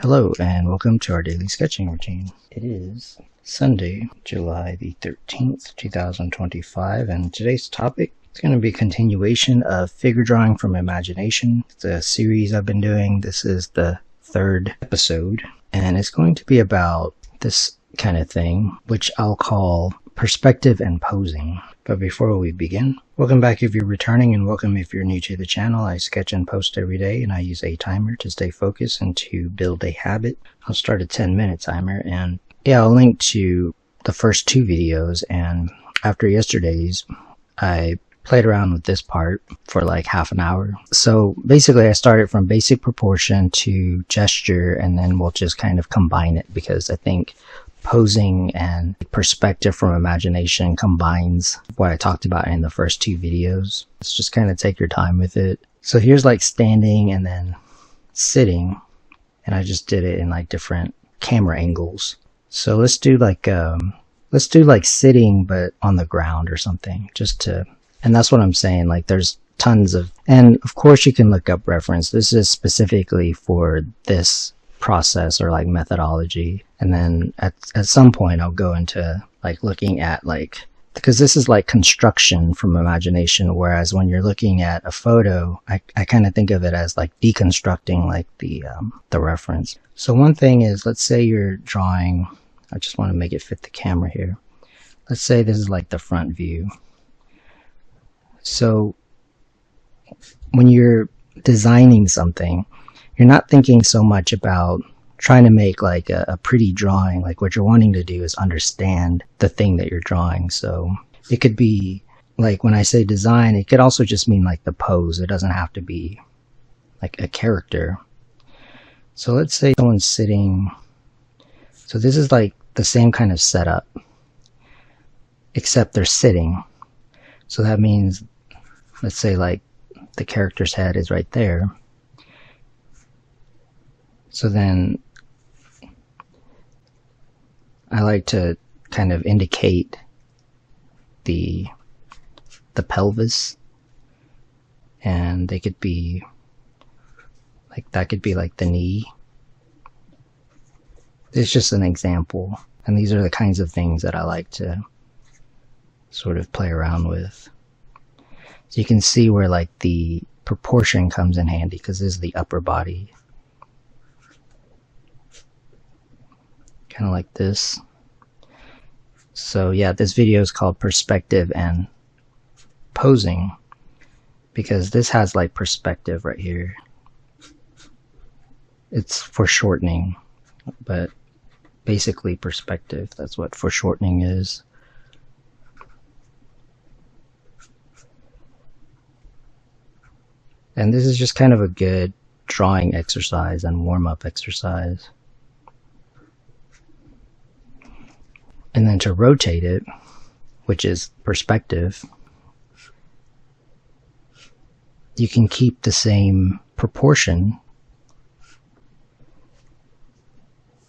Hello and welcome to our daily sketching routine. It is Sunday, July the 13th, 2025, and today's topic is going to be a continuation of figure drawing from imagination. It's a series I've been doing. This is the third episode, and it's going to be about this kind of thing, which I'll call perspective and posing. But before we begin, welcome back if you're returning, and welcome if you're new to the channel. I sketch and post every day, and I use a timer to stay focused and to build a habit. I'll start a 10-minute timer, and yeah, I'll link to the first two videos. And after yesterday's, I played around with this part for like half an hour. So basically I started from basic proportion to gesture, and then we'll just kind of combine it, because I think posing and perspective from imagination combines what I talked about in the first two videos. Let's just kind of take your time with it. So here's like standing and then sitting, and I just did it in like different camera angles. So let's do like sitting but on the ground or something, just to, and that's what I'm saying, like there's tons of, and of course you can look up reference. This is specifically for this process or like methodology, and then at some point I'll go into like looking at, like, because this is like construction from imagination, whereas when you're looking at a photo, I kind of think of it as like deconstructing like the reference. So one thing is, let's say you're drawing, I just want to make it fit the camera here. Let's say this is like the front view. So when you're designing something, you're not thinking so much about trying to make like a pretty drawing. Like what you're wanting to do is understand the thing that you're drawing. So it could be like, when I say design, it could also just mean like the pose. It doesn't have to be like a character. So let's say someone's sitting. So this is like the same kind of setup, except they're sitting. So that means, let's say like the character's head is right there. So then I like to kind of indicate the pelvis, and they could be like, that could be like the knee. It's just an example, and these are the kinds of things that I like to sort of play around with. So you can see where like the proportion comes in handy, because this is the upper body. Kind of like this. So yeah, this video is called perspective and posing, because this has like perspective right here. It's foreshortening, but basically perspective, that's what foreshortening is. And this is just kind of a good drawing exercise and warm-up exercise. And then to rotate it, which is perspective, you can keep the same proportion.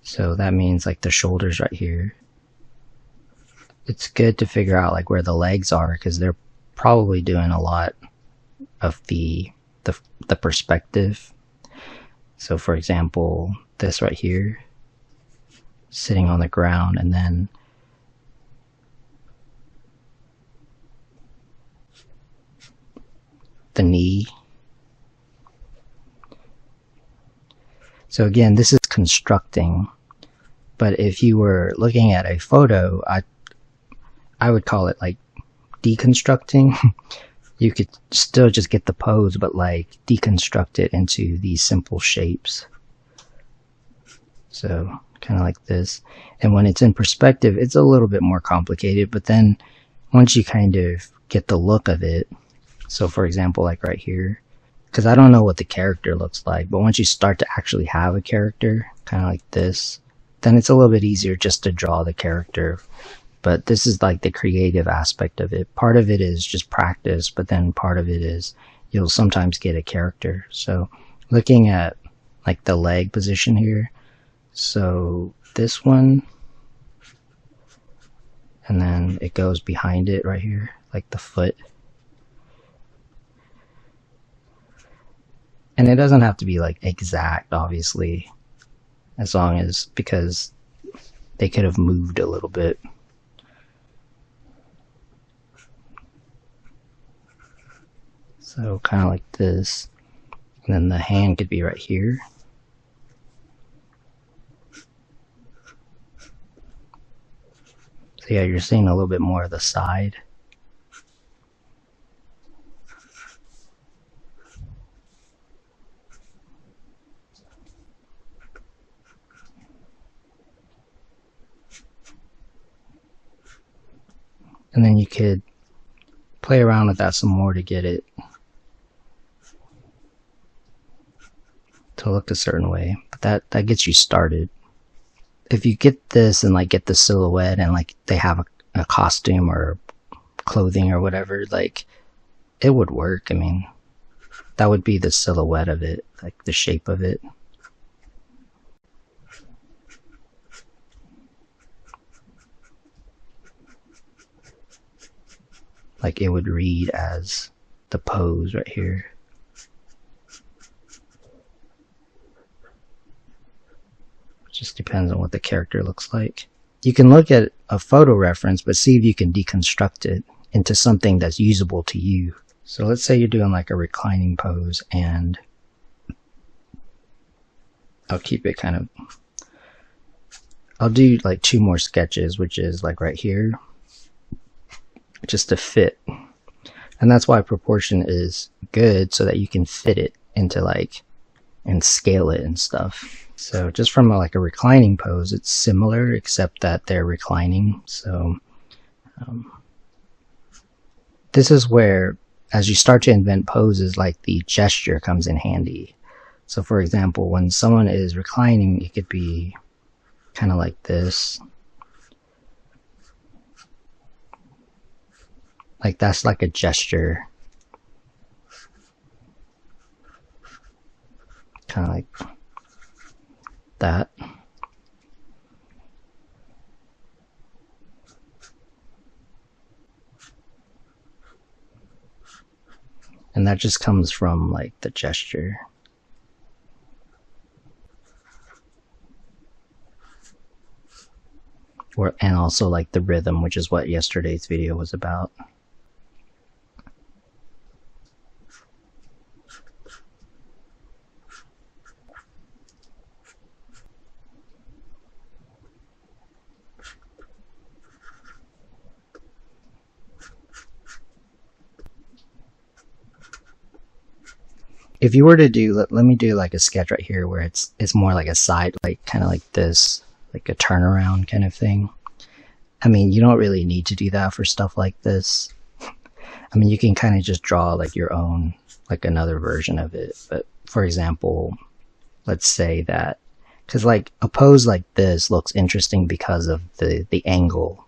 So that means like the shoulders right here. It's good to figure out like where the legs are, because they're probably doing a lot of the perspective. So for example, this right here, sitting on the ground, and then the knee. So again, this is constructing, but if you were looking at a photo, I would call it like deconstructing. You could still just get the pose, but like deconstruct it into these simple shapes. So kind of like this. And when it's in perspective, it's a little bit more complicated, but then once you kind of get the look of it, so for example, like right here, because I don't know what the character looks like, but once you start to actually have a character, kind of like this, then it's a little bit easier just to draw the character. But this is like the creative aspect of it. Part of it is just practice, but then part of it is you'll sometimes get a character. So looking at like the leg position here, so this one, and then it goes behind it right here, like the foot. And it doesn't have to be like exact, obviously, as long as, because they could have moved a little bit. So kind of like this, and then the hand could be right here. So yeah, you're seeing a little bit more of the side. And then you could play around with that some more to get it to look a certain way. But that gets you started. If you get this and like get the silhouette and like they have a costume or clothing or whatever, like it would work. I mean, that would be the silhouette of it, like the shape of it. Like it would read as the pose right here. It just depends on what the character looks like. You can look at a photo reference, but see if you can deconstruct it into something that's usable to you. So let's say you're doing like a reclining pose, and I'll keep it kind of, I'll do like 2 more sketches, which is like right here, just to fit. And that's why proportion is good, so that you can fit it into like, and scale it and stuff. So just from like a reclining pose, it's similar, except that they're reclining. So this is where, as you start to invent poses, like the gesture comes in handy. So for example, when someone is reclining, it could be kind of like this. Like that's like a gesture. Kind of like that. And that just comes from like the gesture. And also like the rhythm, which is what yesterday's video was about. If you were to do, let me do like a sketch right here where it's more like a side, like kind of like this, like a turnaround kind of thing. I mean, you don't really need to do that for stuff like this. I mean, you can kind of just draw like your own, like another version of it. But for example, let's say that, because like a pose like this looks interesting because of the angle.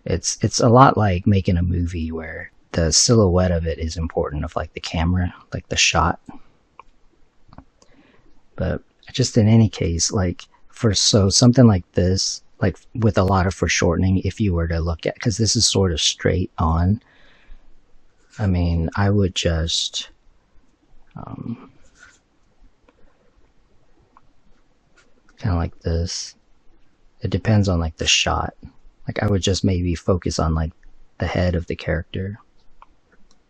It's a lot like making a movie where the silhouette of it is important, of like the camera, like the shot. But just in any case, like so something like this, like with a lot of foreshortening, if you were to look at, because this is sort of straight on, I mean, I would just kind of like this. It depends on like the shot. Like I would just maybe focus on like the head of the character.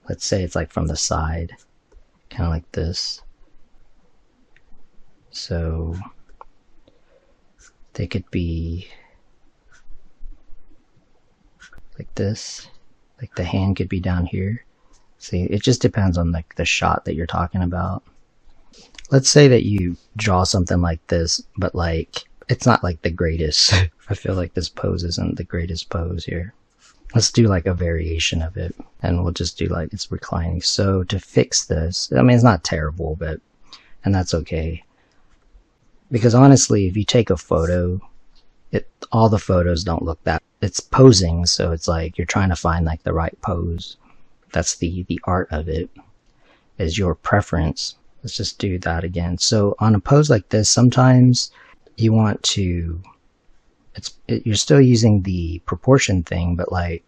Let's say it's like from the side, kind of like this. So they could be like this, like the hand could be down here. See, it just depends on like the shot that you're talking about. Let's say that you draw something like this, but like it's not like the greatest. I feel like this pose isn't the greatest pose here. Let's do like a variation of it, and we'll just do like it's reclining. So to fix this, I mean, it's not terrible, but, and that's okay. Because honestly, if you take a photo, all the photos don't look that, it's posing, so it's like you're trying to find like the right pose. That's the art of it, is your preference. Let's just do that again. So on a pose like this, sometimes you want to, you're still using the proportion thing, but like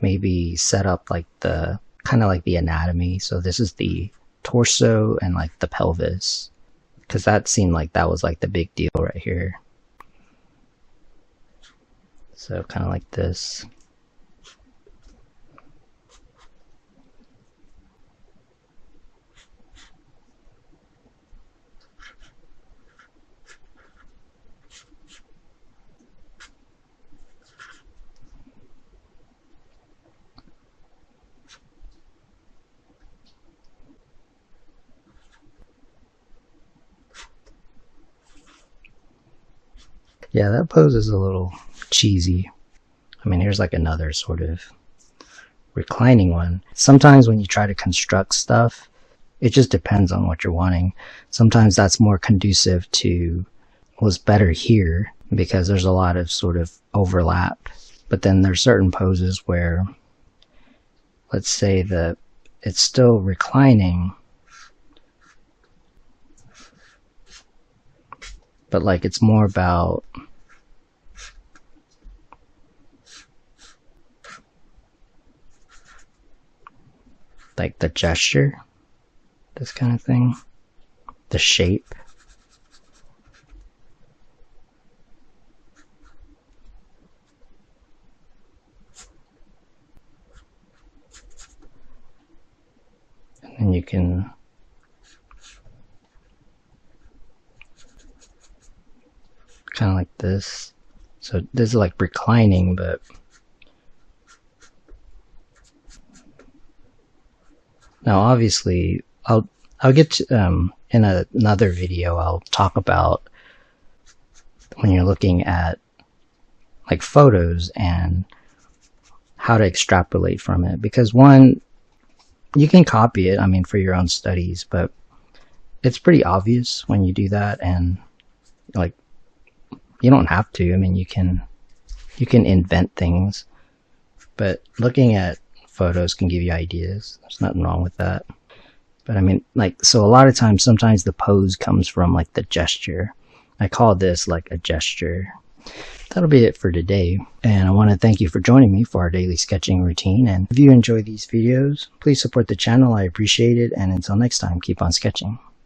maybe set up like the kind of like the anatomy. So this is the torso and like the pelvis. because that seemed like that was like the big deal right here. So kind of like this. Yeah, that pose is a little cheesy. I mean, here's like another sort of reclining one. Sometimes when you try to construct stuff, it just depends on what you're wanting. Sometimes that's more conducive to what's better here because there's a lot of sort of overlap. But then there's certain poses where, let's say that it's still reclining, but like it's more about like the gesture, this kind of thing, the shape. And then you can kind of like this. So this is like reclining, but now obviously I'll get to, in another video I'll talk about when you're looking at like photos and how to extrapolate from it, because one, you can copy it, I mean, for your own studies, but it's pretty obvious when you do that, and like you don't have to. I mean, you can invent things, but looking at photos can give you ideas. There's nothing wrong with that. But I mean, like, so a lot of times, sometimes the pose comes from like the gesture. I call this like a gesture. That'll be it for today, and I want to thank you for joining me for our daily sketching routine. And if you enjoy these videos, please support the channel. I appreciate it, and until next time, keep on sketching.